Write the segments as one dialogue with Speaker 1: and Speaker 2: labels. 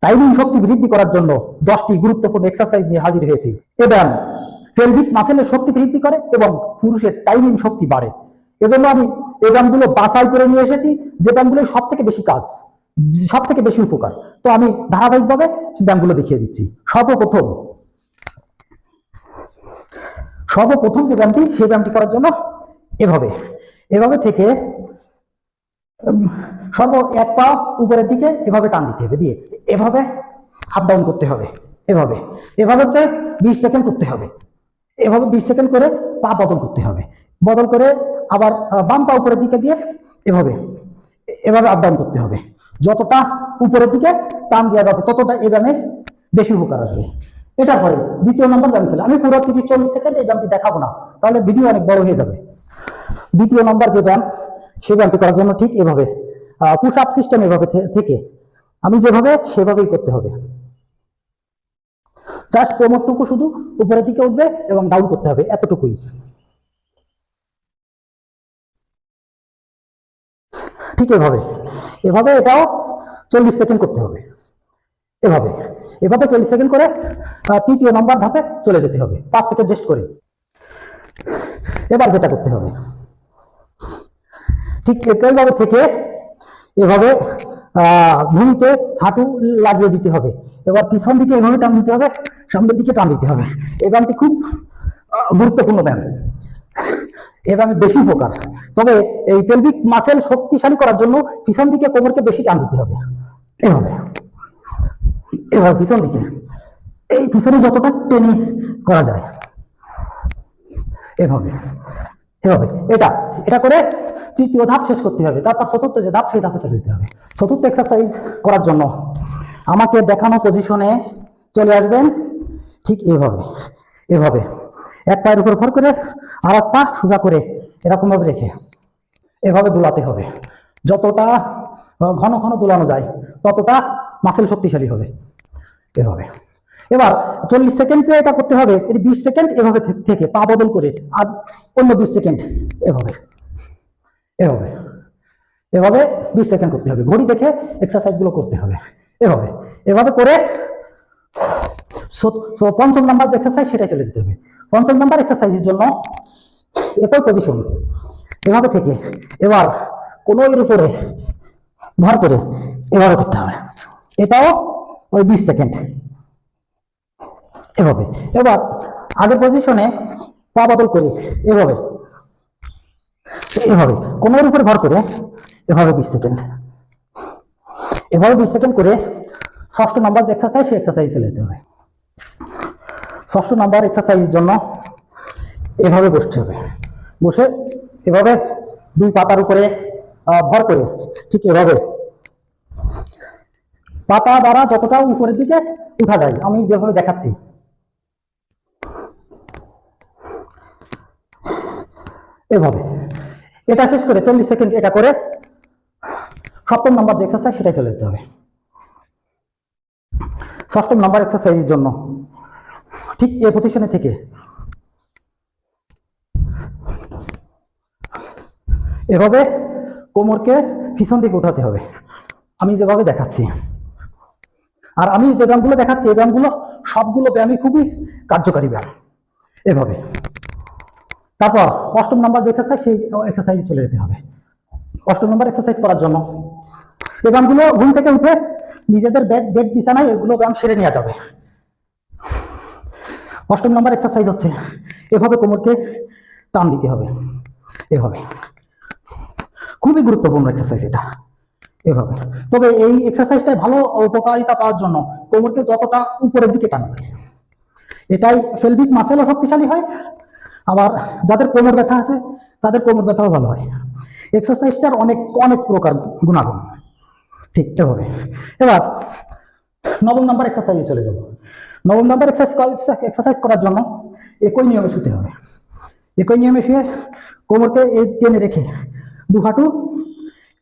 Speaker 1: Timing শক্তি বৃদ্ধি করার জন্য 10টি গুরুত্বপূর্ণ এক্সারসাইজ নিয়ে হাজির হয়েছি। এ ব্যায়াম পেলভিক মাসেলের শক্তি বৃদ্ধি করে এবং পুরুষের টাইমিং শক্তি বাড়ে। এজন্য আমি এই ব্যায়ামগুলো বাছাই করে নিয়ে এসেছি, যে ব্যায়ামগুলো সব থেকে বেশি কাজ, সব থেকে বেশি উপকার। তো আমি ধারাবাহিকভাবে ব্যায়ামগুলো দেখিয়ে দিচ্ছি। সর্বপ্রথম যে ব্যায়ামটি, সেই ব্যায়ামটি করার জন্য এভাবে থেকে এক পা উপরের দিকে এভাবে টান দিতে হবে, দিয়ে এভাবে আপ ডাউন করতে হবে। এভাবে হচ্ছে 20 সেকেন্ড করতে হবে। এভাবে 20 সেকেন্ড করে পা বদল করতে হবে। বদল করে আবার বাম পা উপরের দিকে দিয়ে এভাবে আপ ডাউন করতে হবে। যতটা উপরের দিকে টান দেওয়া যাবে ততটা এই ব্যায়ামে বেশি উপকার আসবে। এটার পরে দ্বিতীয় নম্বর ব্যায়াম ছিল, আমি পুরো 30-40 সেকেন্ড এই ব্যায়ামটি দেখাবো না, তাহলে ভিডিও অনেক বড় হয়ে যাবে। দ্বিতীয় নম্বর যে ব্যায়াম, সেই ব্যায়ামটি করার জন্য ঠিক এভাবে পুশ আপ সিস্টেম এভাবে থেকে আমি যেভাবে সেভাবেই করতে হবে। জাস্ট কোমরটুকু শুধু উপরের দিকে উঠবে এবং ডাউন করতে হবে, এতটুকুই। ঠিক এভাবে এটাও 40 সেকেন্ড করতে হবে। এভাবে 40 সেকেন্ড করে তৃতীয় নম্বর ধাপে চলে যেতে হবে, 5 সেকেন্ড রেস্ট করে। এবার যেটা করতে হবে, ঠিক একইভাবে থেকে এভাবে ভূমিতে হাঁটু লাগিয়ে দিতে হবে। এবার পিছন দিকে এভাবে টান দিতে হবে, সামনের দিকে টান দিতে হবে। এই ব্যায়ামটি খুব গুরুত্বপূর্ণ ব্যায়াম, এই ব্যায়ামে বেশি উপকার। তবে এই পেলভিক মাসেল শক্তিশালী করার জন্য পিছন দিকে কোমরকে বেশি টান দিতে হবে। এভাবে পিছন দিকে, এই পিছনে যতটা টেনে করা যায়, এভাবে এটা করে তৃতীয় ধাপ শেষ করতে হবে। তারপর চতুর্থ যে ধাপ, সেই ধাপে চলে যেতে হবে। চতুর্থ এক্সারসাইজ করার জন্য আমাকে দেখানো পজিশনে চলে আসবেন। ঠিক এভাবে এক পায়ের উপর ভর করে আর এক পা সোজা করে এরকম ভাবে রেখে এভাবে দোলাতে হবে। যতটা ঘন ঘন দোলানো যায় ততটা মাসেল শক্তিশালী হবে। এবার 40 সেকেন্ড এটা করতে হবে, 20 সেকেন্ড এভাবে থেকে পা বদল করে, আর অন্য 20 সেকেন্ড এভাবে 20 সেকেন্ড করতে হবে। ঘড়ি দেখে এক্সারসাইজ গুলো করতে হবে। এভাবে করে পঞ্চম নাম্বার যে এক্সারসাইজ, সেটাই চলে যেতে হবে। পঞ্চম নাম্বার এক্সারসাইজের জন্য একই পজিশন, এভাবে থেকে এবার কোনোর উপরে ভর করে এভাবে করতে হবে। এটাও ওই 20 সেকেন্ড। এবার আগের পজিশনে পা বদল করে এভাবে কোনোর উপরে ভর করে এভাবে 20 সেকেন্ড। 20 সেকেন্ড করে ষষ্ঠ নাম্বার যে এক্সারসাইজ, সেই এক্সারসাইজ চলে যেতে হবে। ষষ্ঠ নাম্বার এক্সারসাইজের জন্য এভাবে বসতে হবে। বসে এভাবে দুই পাতার উপরে ভর করে ঠিক এভাবে পাতা দ্বারা যতটা উপরের দিকে উঠা যায়, আমি যেভাবে দেখাচ্ছি, এটা শেষ করে 40 সেকেন্ড এটা করে সপ্তম নাম্বার যে এক্সারসাইজ, সেটাই চলে যেতে হবে। ষষ্ঠ নাম্বার এক্সারসাইজের জন্য ঠিক এই পজিশনে থেকে এভাবে কোমরকে পিছন দিকে উঠাতে হবে, আমি যেভাবে দেখাচ্ছি। আর আমি যে ব্যায়ামগুলো দেখাচ্ছি, এই ব্যায়ামগুলো সবগুলো ব্যায়ামই খুবই কার্যকারী ব্যায়াম। তারপর অষ্টম নাম্বার যে এক্সারসাইজ, সেই এক্সারসাইজে চলে যেতে হবে। অষ্টম নাম্বার এক্সারসাইজ করার জন্য এই ব্যায়ামগুলো ঘুম থেকে উঠে নিজেদের বেড বিছানায় এগুলো ব্যায়াম সেরে নেওয়া যাবে। অষ্টম নাম্বার এক্সারসাইজ হচ্ছে এভাবে কোমরকে টান দিতে হবে। খুবই গুরুত্বপূর্ণ এক্সারসাইজ এটা। তবে এই এক্সারসাইজটাই ভালো উপকারিতা পাওয়ার জন্য কোমরকে যতটা উপরের দিকে টানবে, এটাই পেলভিক মাসেলও শক্তিশালী হয়। আবার যাদের কোমর ব্যথা আছে, তাদের কোমর ব্যথাও ভালো হয়। এক্সারসাইজটার অনেক প্রকার গুণাগুণ। ঠিক এবার নবম নাম্বার এক্সারসাইজে চলে যাব। নবম নাম্বার এক্সারসাইজ করার জন্য একই নিয়মে শুতে হবে। একই নিয়মে শুয়ে কোমরকে এই টেনে রেখে দু হাঁটু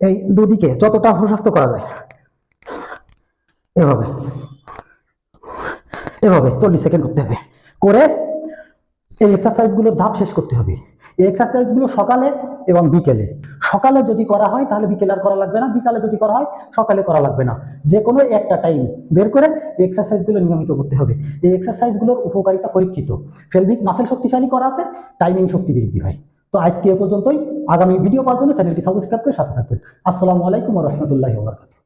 Speaker 1: এই দুদিকে যতটা প্রশস্ত করা যায়, এভাবে 40 সেকেন্ড করতে হবে। করে এই এক্সারসাইজগুলোর ধাপ শেষ করতে হবে। এই এক্সারসাইজগুলো সকালে এবং বিকেলে। সকালে যদি করা হয় তাহলে বিকেলে আর করা লাগবে না, বিকালে যদি করা হয় সকালে করা লাগবে না। যে কোনো একটা টাইম বের করে এক্সারসাইজগুলো নিয়মিত করতে হবে। এই এক্সারসাইজগুলোর উপকারিতা পরীক্ষিত। পেলভিক মাসল শক্তিশালী করাতে টাইমিং শক্তি বৃদ্ধি হয়। তো আজকে এ পর্যন্তই। আগামী ভিডিও পাওয়ার জন্য চ্যানেলটি সাবস্ক্রাইব করে সাথে থাকবেন। আসসালামু আলাইকুম ওয়া রাহমাতুল্লাহি ওয়া বারাকাতুহু।